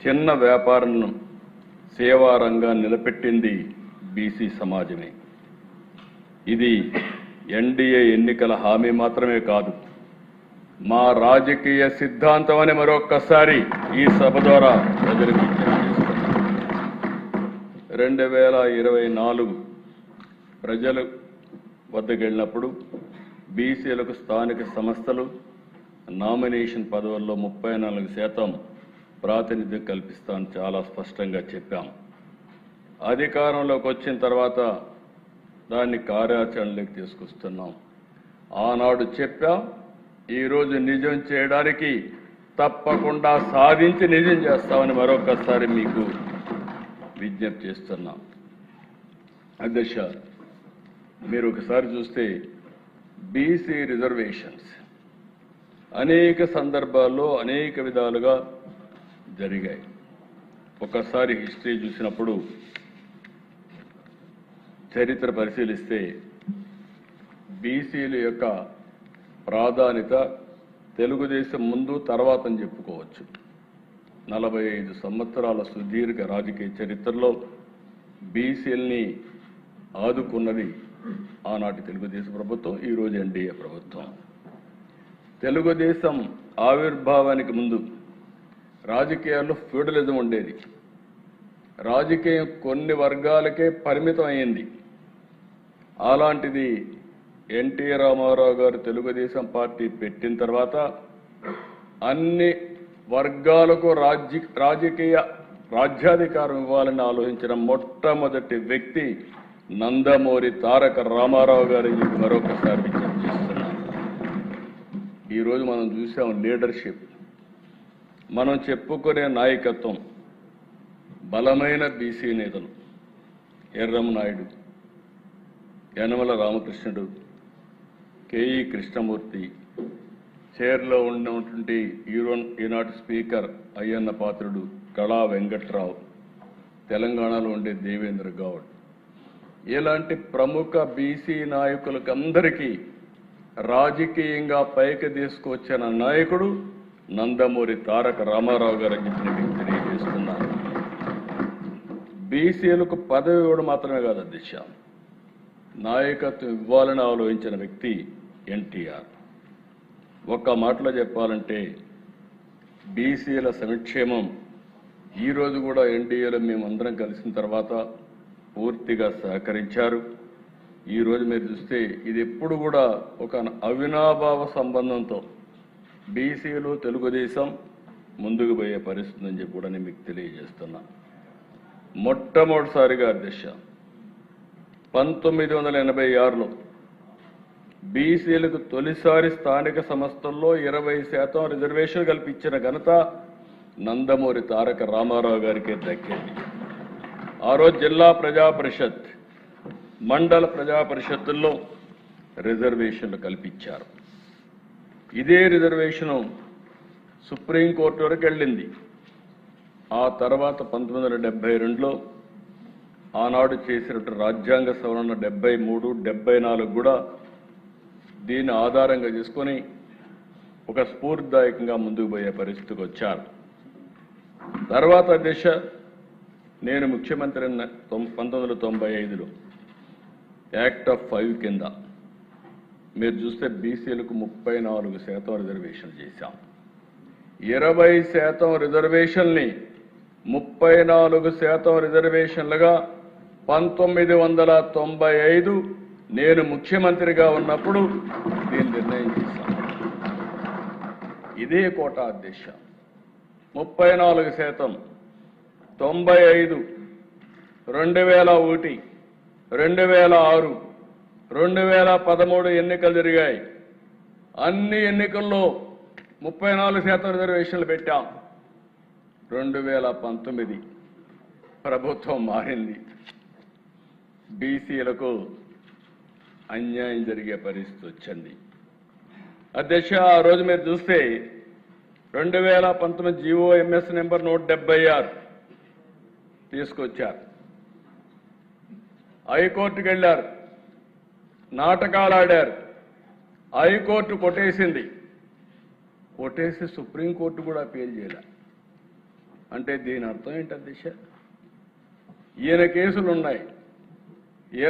చిన్న వ్యాపారం సేవా రంగాన్ని నిలబెట్టింది బీసీ సమాజమే. ఇది ఎన్డీఏ ఎన్నికల హామీ మాత్రమే కాదు, మా రాజకీయ సిద్ధాంతం అని మరొక్కసారి ఈ సభ ద్వారా ప్రజలకు విజ్ఞప్తి చేస్తున్నాను. 2024 ప్రజలు వద్దకు వెళ్ళినప్పుడు బీసీలకు స్థానిక సంస్థలు నామినేషన్ పదవుల్లో 34% ప్రాతినిధ్యం కల్పిస్తామని చాలా స్పష్టంగా చెప్పాం. అధికారంలోకి వచ్చిన తర్వాత దాన్ని కార్యాచరణలోకి తీసుకొస్తున్నాం. ఆనాడు చెప్పాం, ఈరోజు నిజం చేయడానికి తప్పకుండా సాధించి నిజం చేస్తామని మరొకసారి మీకు విజ్ఞప్తి చేస్తున్నాం. అధ్యక్ష, మీరు ఒకసారి చూస్తే బీసీ రిజర్వేషన్స్ అనేక సందర్భాల్లో అనేక విధాలుగా జరిగాయి. ఒకసారి హిస్టరీ చూసినప్పుడు, చరిత్ర పరిశీలిస్తే బీసీల యొక్క ప్రాధాన్యత తెలుగుదేశం ముందు తర్వాత అని చెప్పుకోవచ్చు. 45 సంవత్సరాల సుదీర్ఘ రాజకీయ చరిత్రలో బీసీలని ఆదుకున్నది ఆనాటి తెలుగుదేశం ప్రభుత్వం, ఈరోజు ఎన్డీఏ ప్రభుత్వం. తెలుగుదేశం ఆవిర్భావానికి ముందు రాజకీయాల్లో ఫ్యూడలిజం ఉండేది. రాజకీయం కొన్ని వర్గాలకే పరిమితం అయింది. అలాంటిది ఎన్టీ రామారావు గారు తెలుగుదేశం పార్టీ పెట్టిన తర్వాత అన్ని వర్గాలకు రాజ్యాధికారం ఇవ్వాలని ఆలోచించిన మొట్టమొదటి వ్యక్తి నందమూరి తారక రామారావు గారు. మరొకసారి విజ్ఞప్తి చేస్తున్నాను. ఈరోజు మనం చూసాం లీడర్షిప్, మనం చెప్పుకునే నాయకత్వం, బలమైన బీసీ నేతలు ఎర్రంనాయుడు, యనమల రామకృష్ణుడు, కేఈ కృష్ణమూర్తి, చైర్లో ఉన్నటువంటి ఈనాటి స్పీకర్ అయ్యన్న పాత్రుడు, కళా వెంకట్రావు, తెలంగాణలో ఉండే దేవేంద్ర గౌడ్, ఇలాంటి ప్రముఖ బీసీ నాయకులకు అందరికీ రాజకీయంగా పైకి తీసుకొచ్చిన నాయకుడు నందమూరి తారక రామారావు గారు మీకు తెలియజేస్తున్నారు. బీసీలకు పదవి ఇవ్వడం మాత్రమే కాదు అధ్యక్ష, నాయకత్వం ఇవ్వాలని ఆలోచించిన వ్యక్తి ఎన్టీఆర్. ఒక్క మాటలో చెప్పాలంటే బీసీల సంక్షేమం ఈరోజు కూడా ఎన్డీఏలో మేమందరం కలిసిన తర్వాత పూర్తిగా సహకరించారు. ఈరోజు మీరు చూస్తే ఇది ఎప్పుడు కూడా ఒక అవినాభావ సంబంధంతో బీసీలు తెలుగుదేశం ముందుకు పోయే పరిస్థితి అని చెప్పి కూడా నేను మీకు తెలియజేస్తున్నా. మొట్టమొదటిసారిగా అధ్యక్ష 1986లో బీసీలకు తొలిసారి స్థానిక సంస్థల్లో 20% రిజర్వేషన్ కల్పించిన ఘనత నందమూరి తారక రామారావు గారికి దక్కింది. ఆ రోజు జిల్లా ప్రజా పరిషత్, మండల ప్రజా పరిషత్తుల్లో రిజర్వేషన్లు కల్పించారు. ఇదే రిజర్వేషను సుప్రీంకోర్టు వరకు వెళ్ళింది. ఆ తర్వాత 1972లో ఆనాడు చేసినటువంటి రాజ్యాంగ సవరణ 73, 74 కూడా దీన్ని ఆధారంగా చేసుకొని ఒక స్ఫూర్తిదాయకంగా ముందుకు పోయే పరిస్థితికి వచ్చారు. తర్వాత దిశ నేను ముఖ్యమంత్రి 1995లో యాక్ట్ ఆఫ్ 5 కింద మీరు చూస్తే బీసీలకు 34% రిజర్వేషన్ చేశాం. 20% రిజర్వేషన్ని 34% రిజర్వేషన్లుగా 1995 నేను ముఖ్యమంత్రిగా ఉన్నప్పుడు దీన్ని నిర్ణయం చేశాను. ఇదే కోటా అధ్యక్ష 34%, 95, 2001, 2006, 2013 ఎన్నికలు జరిగాయి. అన్ని ఎన్నికల్లో 34% రిజర్వేషన్లు పెట్టాం. 2019 ప్రభుత్వం మారింది, బీసీలకు అన్యాయం జరిగే పరిస్థితి వచ్చింది. అధ్యక్ష, ఆ రోజు మీరు చూస్తే 2019 జీఓఎంఎస్ నెంబర్ 176 తీసుకొచ్చారు. హైకోర్టుకు వెళ్ళారు, నాటకాలు ఆడారు. హైకోర్టు కొట్టేసింది. కొట్టేసి సుప్రీంకోర్టు కూడా అపీల్ చేయలే. అంటే దీని అర్థం ఏంటి అధ్యక్ష? ఈయన కేసులు ఉన్నాయి,